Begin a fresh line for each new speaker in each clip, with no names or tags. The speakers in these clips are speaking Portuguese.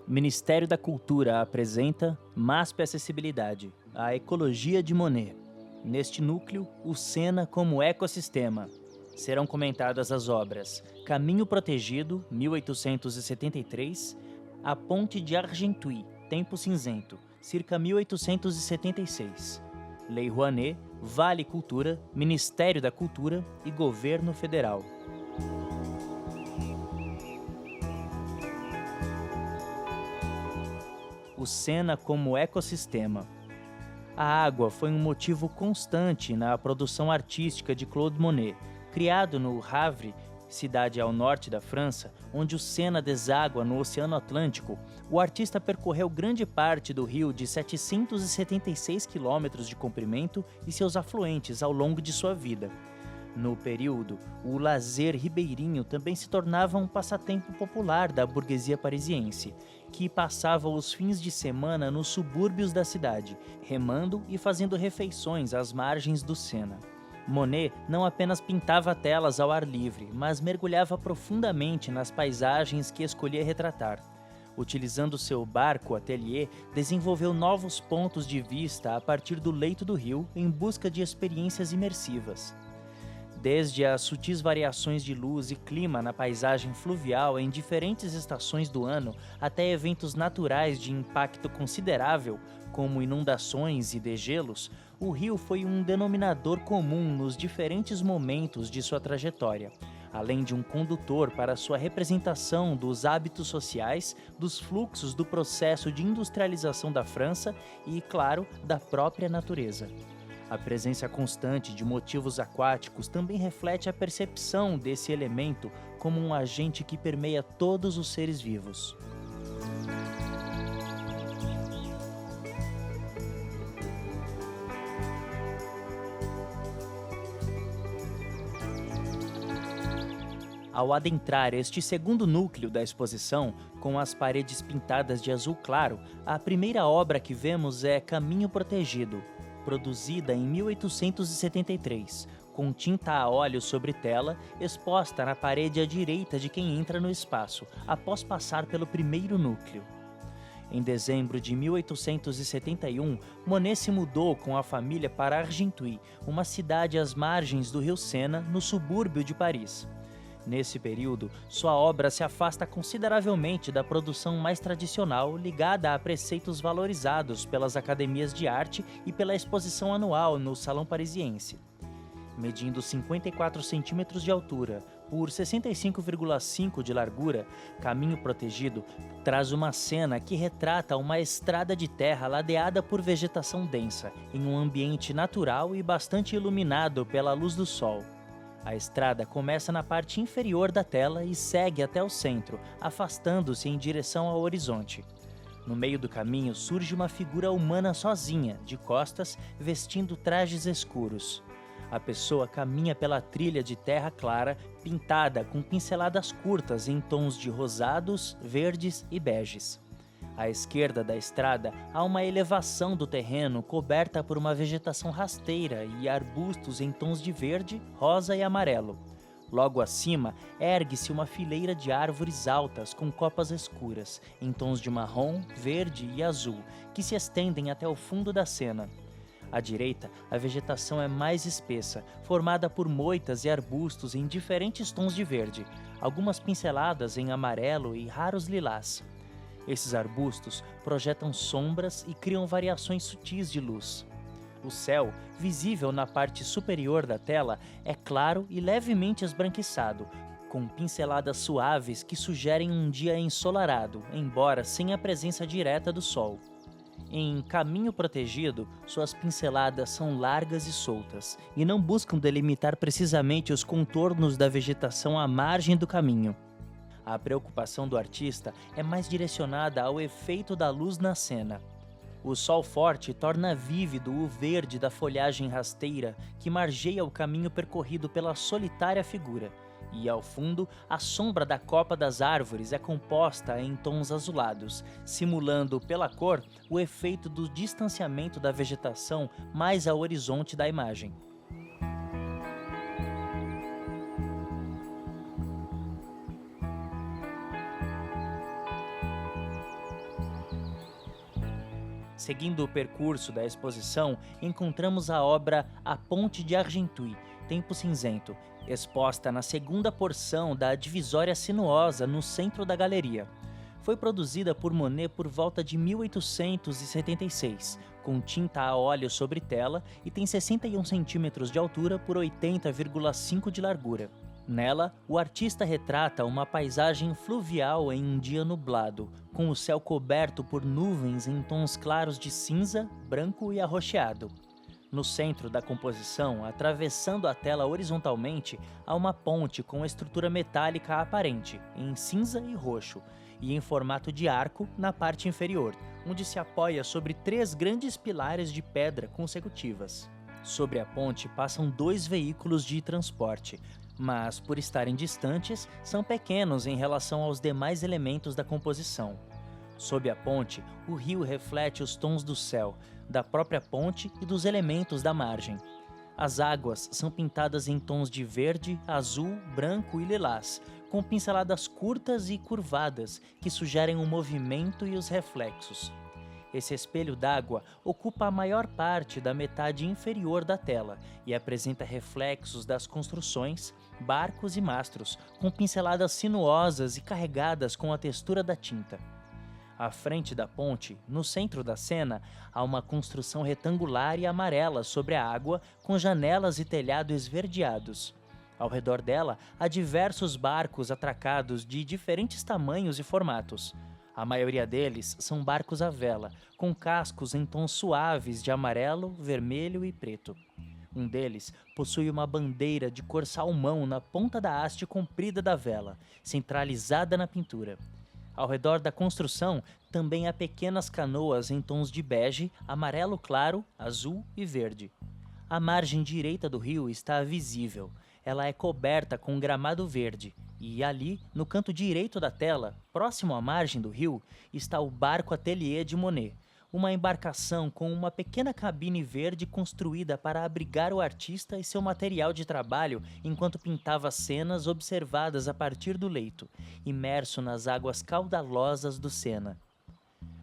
Ministério da Cultura apresenta MASP Acessibilidade, a ecologia de Monet. Neste núcleo, o Sena como ecossistema. Serão comentadas as obras Caminho Protegido, 1873, A Ponte de Argenteuil, Tempo Cinzento, circa 1876. Lei Rouanet, Vale Cultura, Ministério da Cultura e Governo Federal. O Sena como ecossistema. A água foi um motivo constante na produção artística de Claude Monet. Criado no Havre, cidade ao norte da França, onde o Sena deságua no Oceano Atlântico, o artista percorreu grande parte do rio de 776 quilômetros de comprimento e seus afluentes ao longo de sua vida. No período, o lazer ribeirinho também se tornava um passatempo popular da burguesia parisiense, que passava os fins de semana nos subúrbios da cidade, remando e fazendo refeições às margens do Sena. Monet não apenas pintava telas ao ar livre, mas mergulhava profundamente nas paisagens que escolhia retratar. Utilizando seu barco-atelier, desenvolveu novos pontos de vista a partir do leito do rio em busca de experiências imersivas. Desde as sutis variações de luz e clima na paisagem fluvial em diferentes estações do ano, até eventos naturais de impacto considerável, como inundações e degelos, o rio foi um denominador comum nos diferentes momentos de sua trajetória, além de um condutor para sua representação dos hábitos sociais, dos fluxos do processo de industrialização da França e, claro, da própria natureza. A presença constante de motivos aquáticos também reflete a percepção desse elemento como um agente que permeia todos os seres vivos. Ao adentrar este segundo núcleo da exposição, com as paredes pintadas de azul claro, a primeira obra que vemos é Caminho Protegido, produzida em 1873, com tinta a óleo sobre tela, exposta na parede à direita de quem entra no espaço, após passar pelo primeiro núcleo. Em dezembro de 1871, Monet se mudou com a família para Argenteuil, uma cidade às margens do rio Sena, no subúrbio de Paris. Nesse período, sua obra se afasta consideravelmente da produção mais tradicional ligada a preceitos valorizados pelas academias de arte e pela exposição anual no Salão Parisiense. Medindo 54 centímetros de altura por 65,5 de largura, Caminho Protegido traz uma cena que retrata uma estrada de terra ladeada por vegetação densa, em um ambiente natural e bastante iluminado pela luz do sol. A estrada começa na parte inferior da tela e segue até o centro, afastando-se em direção ao horizonte. No meio do caminho surge uma figura humana sozinha, de costas, vestindo trajes escuros. A pessoa caminha pela trilha de terra clara, pintada com pinceladas curtas em tons de rosados, verdes e beges. À esquerda da estrada há uma elevação do terreno coberta por uma vegetação rasteira e arbustos em tons de verde, rosa e amarelo. Logo acima, ergue-se uma fileira de árvores altas com copas escuras, em tons de marrom, verde e azul, que se estendem até o fundo da cena. À direita, a vegetação é mais espessa, formada por moitas e arbustos em diferentes tons de verde, algumas pinceladas em amarelo e raros lilás. Esses arbustos projetam sombras e criam variações sutis de luz. O céu, visível na parte superior da tela, é claro e levemente esbranquiçado, com pinceladas suaves que sugerem um dia ensolarado, embora sem a presença direta do sol. Em Caminho Protegido, suas pinceladas são largas e soltas, e não buscam delimitar precisamente os contornos da vegetação à margem do caminho. A preocupação do artista é mais direcionada ao efeito da luz na cena. O sol forte torna vívido o verde da folhagem rasteira que margeia o caminho percorrido pela solitária figura, e ao fundo, a sombra da copa das árvores é composta em tons azulados, simulando pela cor o efeito do distanciamento da vegetação mais ao horizonte da imagem. Seguindo o percurso da exposição, encontramos a obra A Ponte de Argenteuil, Tempo Cinzento, exposta na segunda porção da divisória sinuosa no centro da galeria. Foi produzida por Monet por volta de 1876, com tinta a óleo sobre tela e tem 61 centímetros de altura por 80,5 de largura. Nela, o artista retrata uma paisagem fluvial em um dia nublado, com o céu coberto por nuvens em tons claros de cinza, branco e arroxeado. No centro da composição, atravessando a tela horizontalmente, há uma ponte com estrutura metálica aparente, em cinza e roxo, e em formato de arco na parte inferior, onde se apoia sobre 3 grandes pilares de pedra consecutivas. Sobre a ponte passam 2 veículos de transporte, mas, por estarem distantes, são pequenos em relação aos demais elementos da composição. Sob a ponte, o rio reflete os tons do céu, da própria ponte e dos elementos da margem. As águas são pintadas em tons de verde, azul, branco e lilás, com pinceladas curtas e curvadas que sugerem o movimento e os reflexos. Esse espelho d'água ocupa a maior parte da metade inferior da tela e apresenta reflexos das construções, barcos e mastros, com pinceladas sinuosas e carregadas com a textura da tinta. À frente da ponte, no centro da cena, há uma construção retangular e amarela sobre a água, com janelas e telhado esverdeados. Ao redor dela, há diversos barcos atracados de diferentes tamanhos e formatos. A maioria deles são barcos à vela, com cascos em tons suaves de amarelo, vermelho e preto. Um deles possui uma bandeira de cor salmão na ponta da haste comprida da vela, centralizada na pintura. Ao redor da construção, também há pequenas canoas em tons de bege, amarelo claro, azul e verde. A margem direita do rio está visível. Ela é coberta com gramado verde, e ali, no canto direito da tela, próximo à margem do rio, está o barco Atelier de Monet, uma embarcação com uma pequena cabine verde construída para abrigar o artista e seu material de trabalho enquanto pintava cenas observadas a partir do leito, imerso nas águas caudalosas do Sena.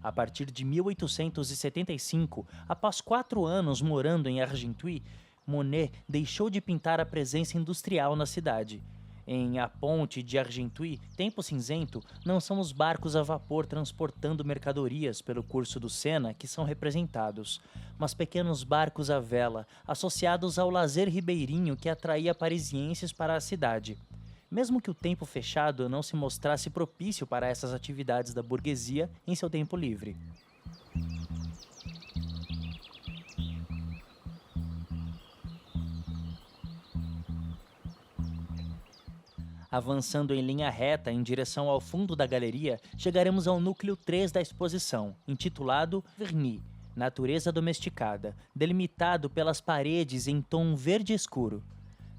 A partir de 1875, após 4 anos morando em Argenteuil, Monet deixou de pintar a presença industrial na cidade. Em A Ponte de Argenteuil, Tempo Cinzento, não são os barcos a vapor transportando mercadorias pelo curso do Sena que são representados, mas pequenos barcos à vela, associados ao lazer ribeirinho que atraía parisienses para a cidade. Mesmo que o tempo fechado não se mostrasse propício para essas atividades da burguesia em seu tempo livre. Avançando em linha reta em direção ao fundo da galeria, chegaremos ao núcleo 3 da exposição, intitulado Vernis, Natureza Domesticada, delimitado pelas paredes em tom verde escuro.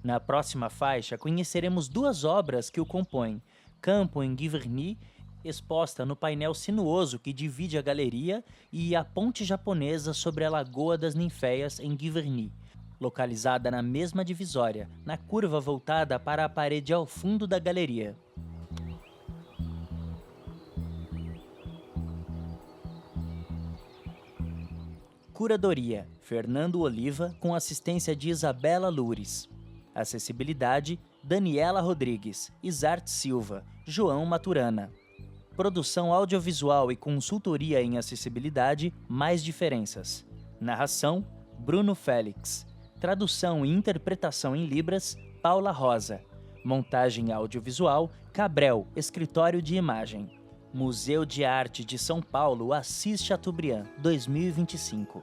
Na próxima faixa, conheceremos 2 obras que o compõem: Campo em Giverny, exposta no painel sinuoso que divide a galeria, e a Ponte Japonesa sobre a Lagoa das Ninféias em Giverny, localizada na mesma divisória, na curva voltada para a parede ao fundo da galeria. Curadoria: Fernando Oliva, com assistência de Isabela Lures. Acessibilidade: Daniela Rodrigues, Isart Silva, João Maturana. Produção audiovisual e consultoria em acessibilidade, Mais Diferenças. Narração: Bruno Félix. Tradução e interpretação em Libras, Paula Rosa. Montagem audiovisual, Cabrel, Escritório de Imagem. Museu de Arte de São Paulo, Assis Chateaubriand, 2025.